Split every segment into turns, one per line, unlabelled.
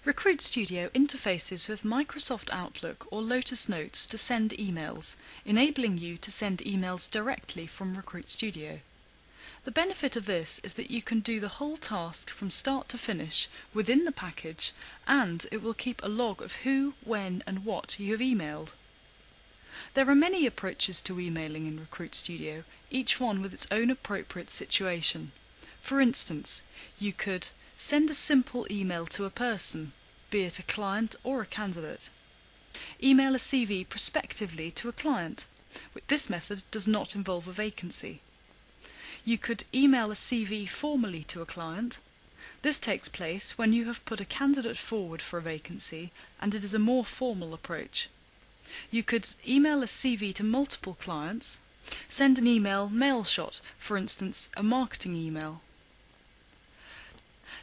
Recruit Studio interfaces with Microsoft Outlook or Lotus Notes to send emails, enabling you to send emails directly from Recruit Studio. The benefit of this is that you can do the whole task from start to finish within the package, and it will keep a log of who, when and what you have emailed. There are many approaches to emailing in Recruit Studio, each one with its own appropriate situation. For instance, you could send a simple email to a person, be it a client or a candidate. Email a CV prospectively to a client. This method does not involve a vacancy. You could email a CV formally to a client. This takes place when you have put a candidate forward for a vacancy and it is a more formal approach. You could email a CV to multiple clients, send an email mail shot, for instance a marketing email.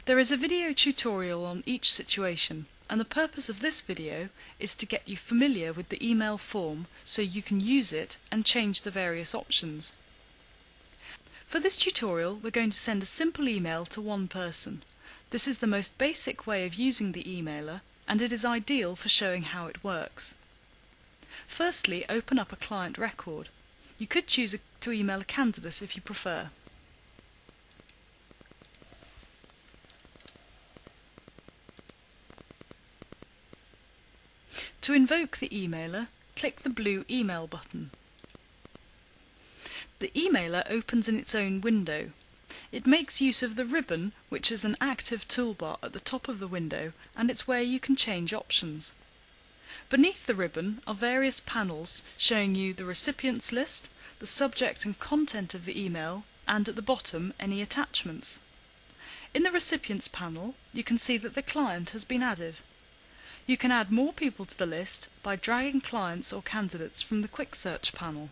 There is a video tutorial on each situation, and the purpose of this video is to get you familiar with the email form so you can use it and change the various options. For this tutorial we're going to send a simple email to one person. This is the most basic way of using the emailer and it is ideal for showing how it works. Firstly, open up a client record. You could choose to email a candidate if you prefer. To invoke the emailer, click the blue Email button. The emailer opens in its own window. It makes use of the ribbon, which is an active toolbar at the top of the window, and it's where you can change options. Beneath the ribbon are various panels showing you the recipients list, the subject and content of the email, and at the bottom any attachments. In the recipients panel, you can see that the client has been added. You can add more people to the list by dragging clients or candidates from the Quick Search panel.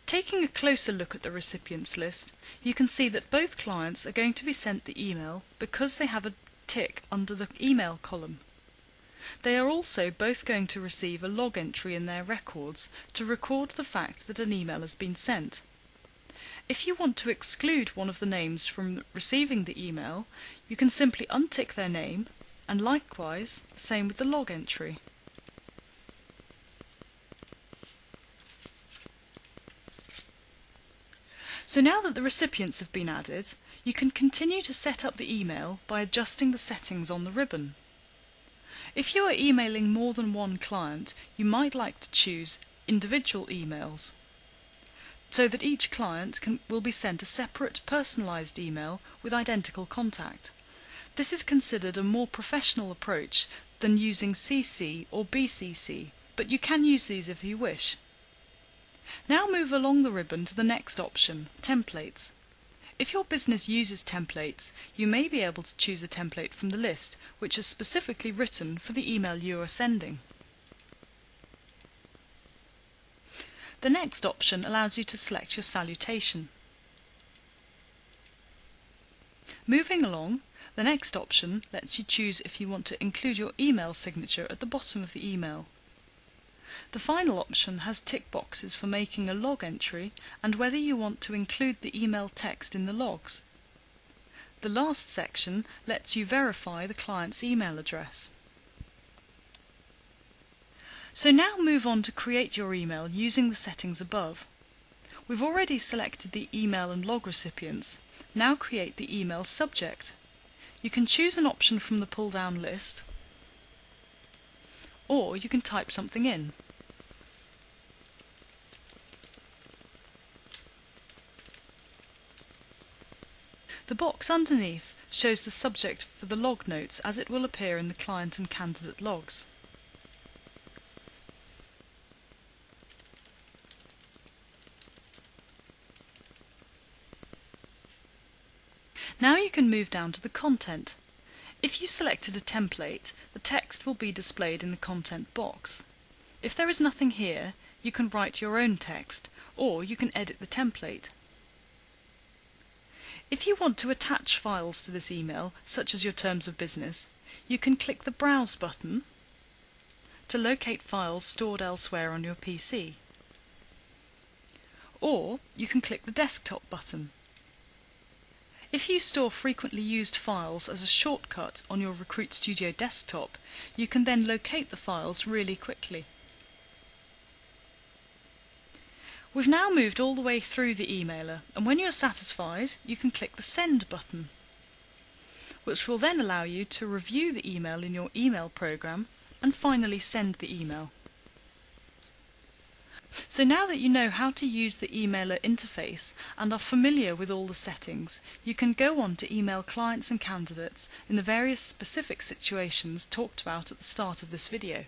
Taking a closer look at the recipients list, you can see that both clients are going to be sent the email because they have a tick under the email column. They are also both going to receive a log entry in their records to record the fact that an email has been sent. If you want to exclude one of the names from receiving the email, you can simply untick their name, and likewise the same with the log entry. So now that the recipients have been added, you can continue to set up the email by adjusting the settings on the ribbon. If you are emailing more than one client, you might like to choose individual emails, so that each client will be sent a separate personalised email with identical contact. This is considered a more professional approach than using CC or BCC, but you can use these if you wish. Now move along the ribbon to the next option, Templates. If your business uses templates, you may be able to choose a template from the list which is specifically written for the email you are sending. The next option allows you to select your salutation. Moving along, the next option lets you choose if you want to include your email signature at the bottom of the email. The final option has tick boxes for making a log entry and whether you want to include the email text in the logs. The last section lets you verify the client's email address. So now move on to create your email using the settings above. We've already selected the email and log recipients. Now create the email subject. You can choose an option from the pull-down list, or you can type something in. The box underneath shows the subject for the log notes as it will appear in the client and candidate logs. Now you can move down to the content. If you selected a template, the text will be displayed in the content box. If there is nothing here, you can write your own text, or you can edit the template. If you want to attach files to this email, such as your terms of business, you can click the Browse button to locate files stored elsewhere on your PC. or you can click the desktop button. If you store frequently used files as a shortcut on your Recruit Studio desktop, you can then locate the files really quickly. We've now moved all the way through the emailer, and when you're satisfied, you can click the Send button, which will then allow you to review the email in your email program and finally send the email. So now that you know how to use the emailer interface and are familiar with all the settings, you can go on to email clients and candidates in the various specific situations talked about at the start of this video.